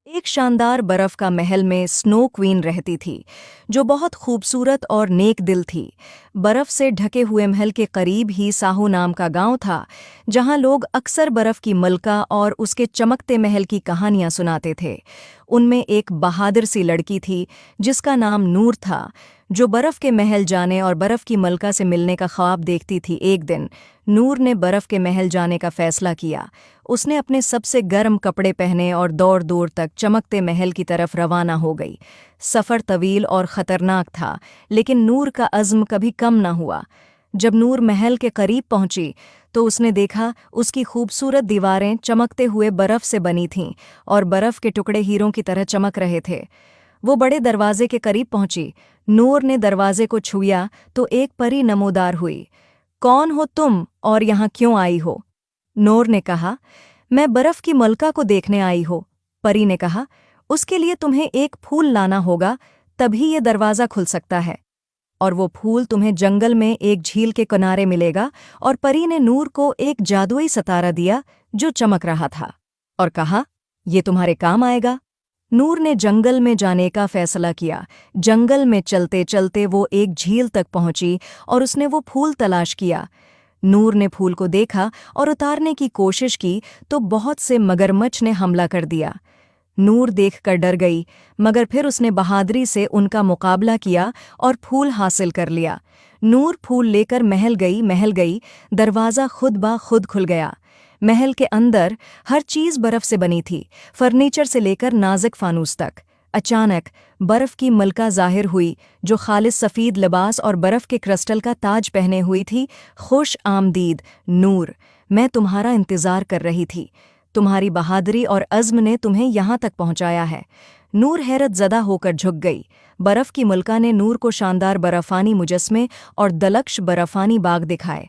एक शानदार बर्फ का महल में स्नो क्वीन रहती थी, जो बहुत खूबसूरत और नेक दिल थी। बर्फ से ढके हुए महल के करीब ही साहो नाम का गांव था, जहां लोग अक्सर बर्फ की मलका और उसके चमकते महल की कहानियां सुनाते थे। उनमें एक बहादुर सी लड़की थी, जिसका नाम नूर था, जो बर्फ के महल जाने और बर्फ की मलका से मिलने का ख्वाब देखती थी। एक दिन नूर ने बर्फ के महल जाने का फैसला किया। उसने अपने सबसे गर्म कपड़े पहने और दौड़ दूर तक चमकते महल की तरफ रवाना हो गई। सफ़र तवील और ख़तरनाक था, लेकिन नूर का अज़्म कभी कम न हुआ। जब नूर महल के करीब पहुंची तो उसने देखा उसकी खूबसूरत दीवारें चमकते हुए बर्फ से बनी थीं और बर्फ के टुकड़े हीरों की तरह चमक रहे थे। वो बड़े दरवाजे के करीब पहुंची। नूर ने दरवाजे को छुआ तो एक परी नमोदार हुई। कौन हो तुम और यहाँ क्यों आई हो? नूर ने कहा, मैं बर्फ की मलका को देखने आई हो। परी ने कहा, उसके लिए तुम्हें एक फूल लाना होगा, तभी ये दरवाज़ा खुल सकता है। और वो फूल तुम्हें जंगल में एक झील के किनारे मिलेगा। और परी ने नूर को एक जादुई सितारा दिया जो चमक रहा था, और कहा, ये तुम्हारे काम आएगा। नूर ने जंगल में जाने का फैसला किया। जंगल में चलते चलते वो एक झील तक पहुंची और उसने वो फूल तलाश किया। नूर ने फूल को देखा और उतारने की कोशिश की तो बहुत से मगरमच्छ ने हमला कर दिया। नूर देखकर डर गई, मगर फिर उसने बहादुरी से उनका मुकाबला किया और फूल हासिल कर लिया। नूर फूल लेकर महल गई। दरवाज़ा खुद ब खुद खुल गया। महल के अंदर हर चीज़ बर्फ से बनी थी, फर्नीचर से लेकर नाजुक फानूस तक। अचानक बर्फ की मलका जाहिर हुई, जो खालिस सफ़ेद लिबास और बर्फ के क्रिस्टल का ताज पहने हुई थी। खुश आमदीद नूर, मैं तुम्हारा इंतज़ार कर रही थी। तुम्हारी बहादुरी और अज़्म ने तुम्हें यहाँ तक पहुँचाया है। नूर हैरत ज़दा होकर झुक गई। बर्फ की मलका ने नूर को शानदार बर्फ़ानी मुजस्मे और दलक्ष बर्फ़ानी बाग दिखाए।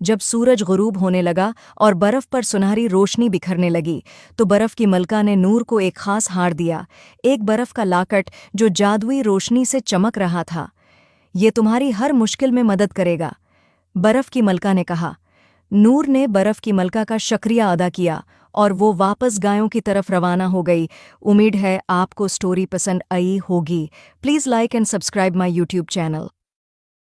जब सूरज गुरूब होने लगा और बर्फ पर सुनहरी रोशनी बिखरने लगी, तो बर्फ की मलका ने नूर को एक खास हार दिया, एक बर्फ का लाकट जो जादुई रोशनी से चमक रहा था। ये तुम्हारी हर मुश्किल में मदद करेगा, बर्फ की मलका ने कहा। नूर ने बर्फ की मलका का शुक्रिया अदा किया और वो वापस गायों की तरफ रवाना हो गई। उम्मीद है आपको स्टोरी पसंद आई होगी। Please like and subscribe my YouTube channel.